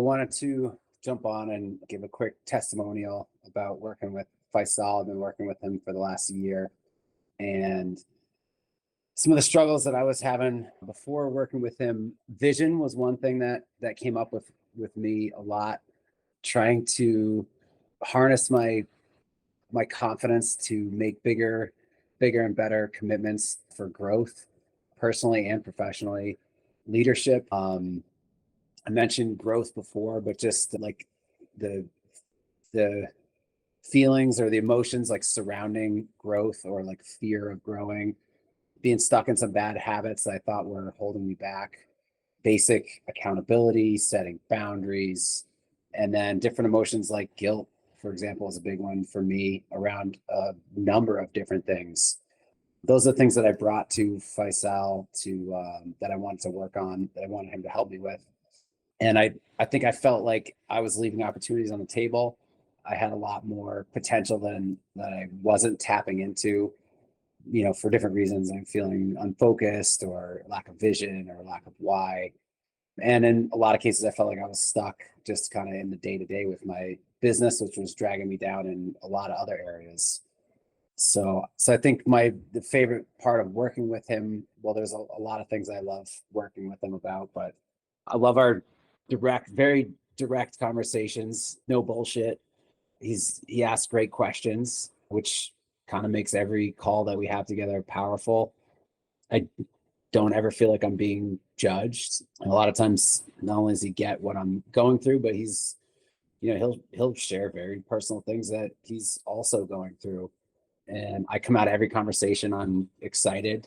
I wanted to jump on and give a quick testimonial about working with Faisal. I've been working with him for the last year, and some of the struggles that I was having before working with him. Vision was one thing that came up with me a lot. Trying to harness my confidence to make bigger and better commitments for growth, personally and professionally. Leadership. I mentioned growth before, but just like the the feelings or the emotions like surrounding growth or like fear of growing, being stuck in some bad habits that I thought were holding me back, basic accountability, setting boundaries, and then different emotions like guilt, for example, is a big one for me around a number of different things. Those are the things that I brought to Faisal to that I wanted to work on, that I wanted him to help me with. And I think I felt like I was leaving opportunities on the table. I had a lot more potential than that I wasn't tapping into, for different reasons. I'm feeling unfocused or lack of vision or lack of why. And in a lot of cases, I felt like I was stuck just kind of in the day to day with my business, which was dragging me down in a lot of other areas. So I think the favorite part of working with him, well, there's a lot of things I love working with him about, but I love our very direct conversations, no bullshit. He asks great questions, which kind of makes every call that we have together powerful. I don't ever feel like I'm being judged. And a lot of times, not only does he get what I'm going through, but he'll share very personal things that he's also going through. And I come out of every conversation, I'm excited,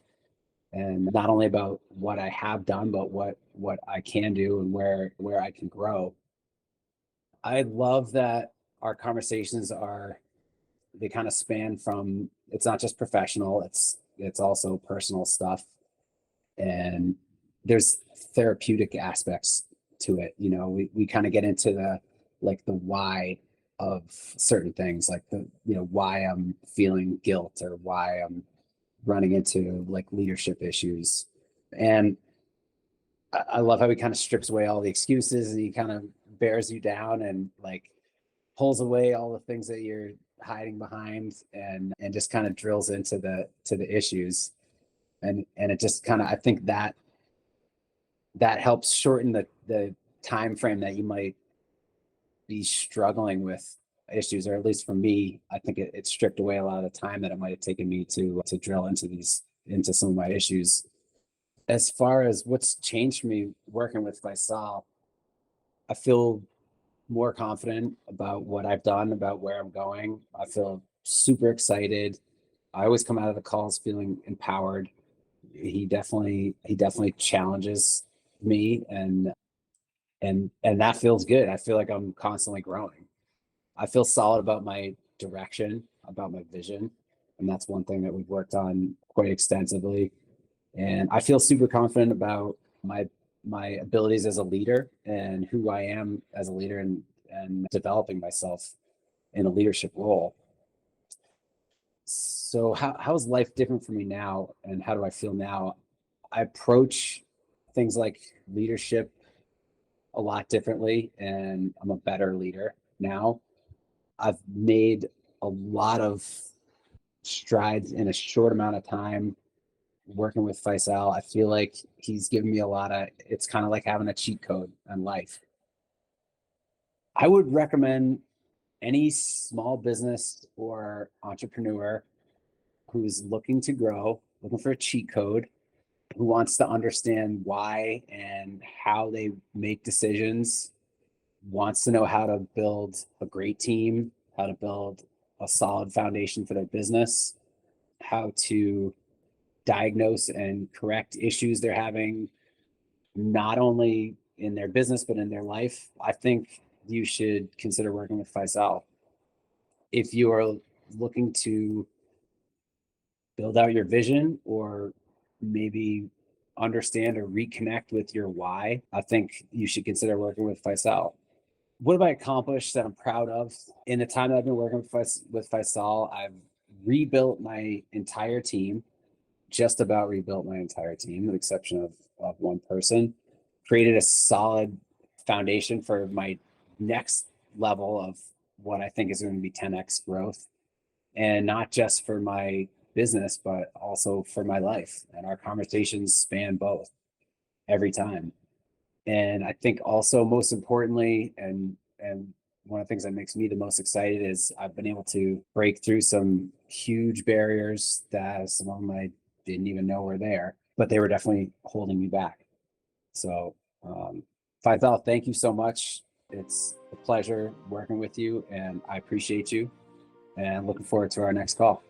and not only about what I have done, but what I can do and where I can grow. I love that our conversations they kind of span from, it's not just professional, it's also personal stuff, and there's therapeutic aspects to it. We kind of get into the why of certain things, like why I'm feeling guilt or why I'm running into like leadership issues. And I love how he kind of strips away all the excuses, and he kind of bears you down and like pulls away all the things that you're hiding behind, and just kind of drills into the issues. And it just kind of, I think that helps shorten the time frame that you might be struggling with issues, or at least for me, I think it stripped away a lot of the time that it might have taken me to drill into some of my issues. As far as what's changed for me working with Faisal, I feel more confident about what I've done, about where I'm going. I feel super excited. I always come out of the calls feeling empowered. He definitely challenges me, and that feels good. I feel like I'm constantly growing. I feel solid about my direction, about my vision, and that's one thing that we've worked on quite extensively. And I feel super confident about my abilities as a leader and who I am as a leader, and developing myself in a leadership role. So how is life different for me now, and how do I feel now? I approach things like leadership a lot differently, and I'm a better leader now. I've made a lot of strides in a short amount of time working with Faisal. I feel like he's given me it's kind of like having a cheat code on life. I would recommend any small business or entrepreneur who's looking to grow, looking for a cheat code, who wants to understand why and how they make decisions, wants to know how to build a great team, how to build a solid foundation for their business, how to diagnose and correct issues they're having, not only in their business, but in their life. I think you should consider working with Faisal. If you are looking to build out your vision, or maybe understand or reconnect with your why, I think you should consider working with Faisal. What have I accomplished that I'm proud of? In the time that I've been working with Faisal, I've rebuilt my entire team, just about rebuilt my entire team, with the exception of one person. Created a solid foundation for my next level of what I think is going to be 10x growth, and not just for my business, but also for my life. And our conversations span both every time. And I think also most importantly, and one of the things that makes me the most excited is I've been able to break through some huge barriers that some of them I didn't even know were there, but they were definitely holding me back. So, Faisal, thank you so much. It's a pleasure working with you, and I appreciate you, and looking forward to our next call.